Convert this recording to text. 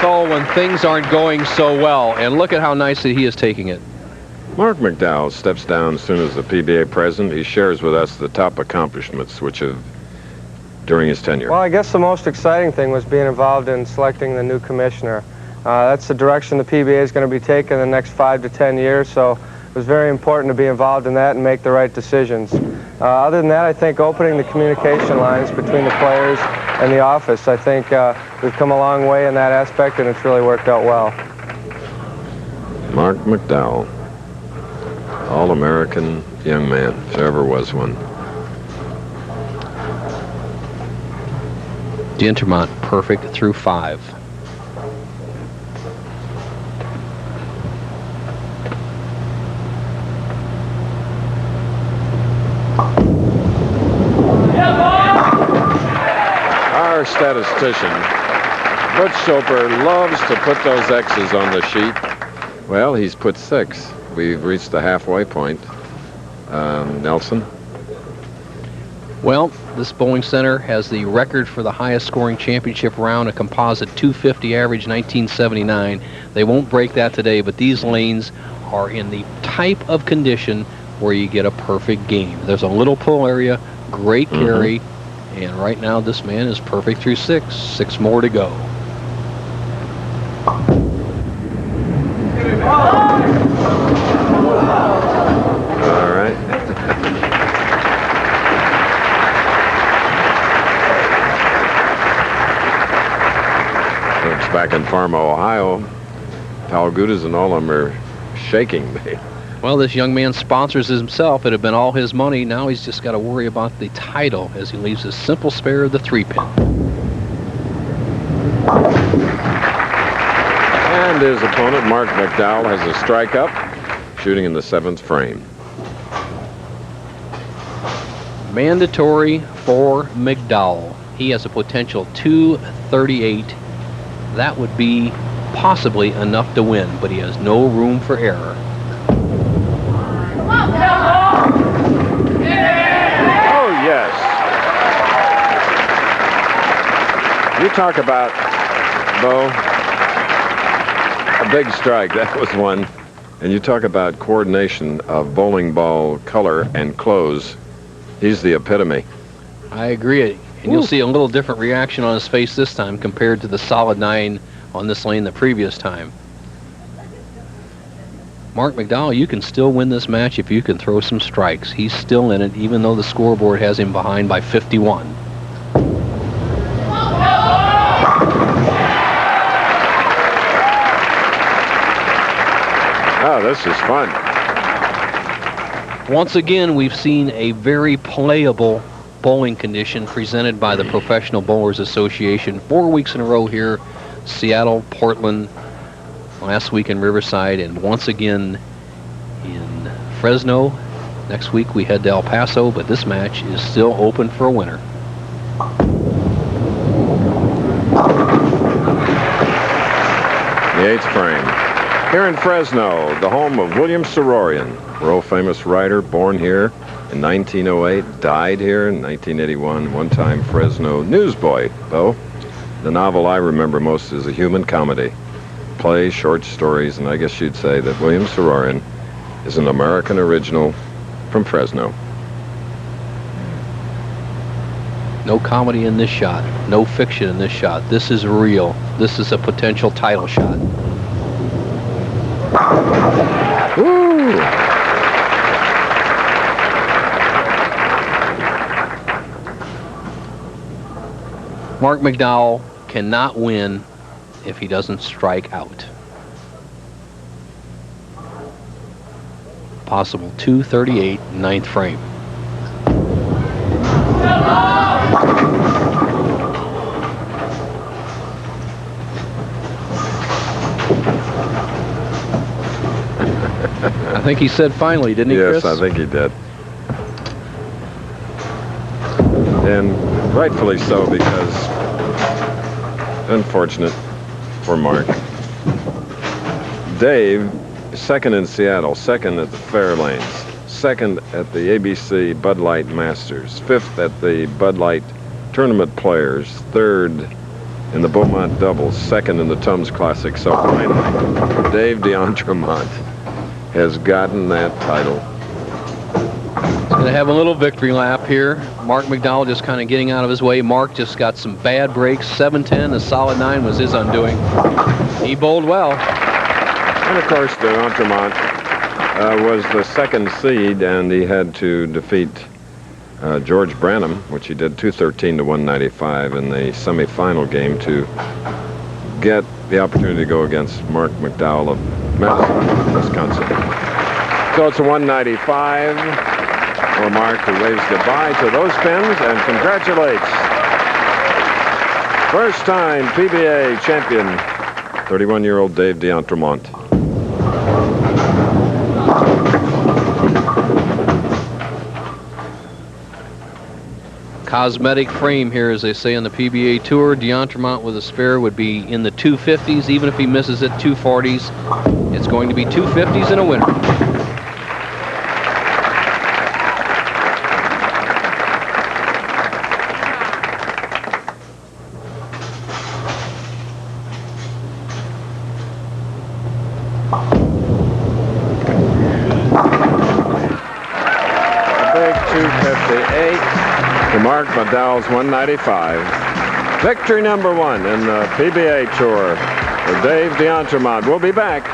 told when things aren't going so well, and look at how nicely he is taking it. Mark McDowell steps down as soon as the PBA president. He shares with us the top accomplishments which have during his tenure. Well, I guess the most exciting thing was being involved in selecting the new commissioner. That's the direction the PBA is going to be taking in the next 5 to 10 years, so it was very important to be involved in that and make the right decisions. Other than that, I think opening the communication lines between the players and the office, I think we've come a long way in that aspect, and it's really worked out well. Mark McDowell, All-American young man, if there ever was one. D'Entremont perfect through 5. Our statistician, Butch Soper, loves to put those X's on the sheet. Well, he's put 6. We've reached the halfway point. Nelson? Well, this bowling center has the record for the highest scoring championship round, a composite 250 average, 1979. They won't break that today, but these lanes are in the type of condition where you get a perfect game. There's a little pull area, great carry, and right now this man is perfect through 6. 6 more to go. All right. Folks back in Parma, Ohio, Paul Gudas and all of them are shaking me. Well, this young man sponsors himself. It had been all his money. Now he's just got to worry about the title as he leaves his simple spare of the 3-pin. And his opponent, Mark McDowell, has a strike up, shooting in the 7th frame. Mandatory for McDowell. He has a potential 238. That would be possibly enough to win, but he has no room for error. Oh, yes. You talk about, Bo, a big strike. That was one. And you talk about coordination of bowling ball color and close. He's the epitome. I agree. And you'll see a little different reaction on his face this time compared to the solid 9 on this lane the previous time. Mark McDowell, you can still win this match if you can throw some strikes. He's still in it, even though the scoreboard has him behind by 51. Oh, this is fun. Once again, we've seen a very playable bowling condition presented by the Professional Bowlers Association. 4 weeks in a row here, Seattle, Portland, last week in Riverside, and once again in Fresno. Next week we head to El Paso, but this match is still open for a winner. The 8th frame. Here in Fresno, the home of William Soroyan, world-famous writer, born here in 1908, died here in 1981, one-time Fresno newsboy, though. The novel I remember most is A Human Comedy. Plays, short stories, and I guess you'd say that William Soroyan is an American original from Fresno. No comedy in this shot. No fiction in this shot. This is real. This is a potential title shot. Woo! Mark McDowell cannot win if he doesn't strike out. Possible 238, 9th frame. I think he said finally, didn't he, Chris? Yes, I think he did. And rightfully so, because unfortunate for Mark. Dave, second in Seattle, second at the Fairlanes, second at the ABC Bud Light Masters, 5th at the Bud Light Tournament Players, 3rd in the Beaumont doubles, second in the Tums Classic. So finally, Dave D'Entremont has gotten that title. He's going to have a little victory lap here. Mark McDowell just kind of getting out of his way. Mark just got some bad breaks. 7-10, a solid 9 was his undoing. He bowled well. And of course, D'Entremont was the second seed, and he had to defeat George Branham, which he did 213 to 195 in the semifinal game to get the opportunity to go against Mark McDowell of Madison, Wisconsin. So it's a 195 for Mark, who waves goodbye to those pins and congratulates first time PBA champion, 31-year-old Dave D'Entremont. Cosmetic frame here, as they say on the PBA Tour. D'Entremont with a spare would be in the 250s. Even if he misses it, 240s. It's going to be 250s and a winner. A big 258. To Mark McDowell's 195. Victory number 1 in the PBA Tour for Dave D'Entremont. We'll be back.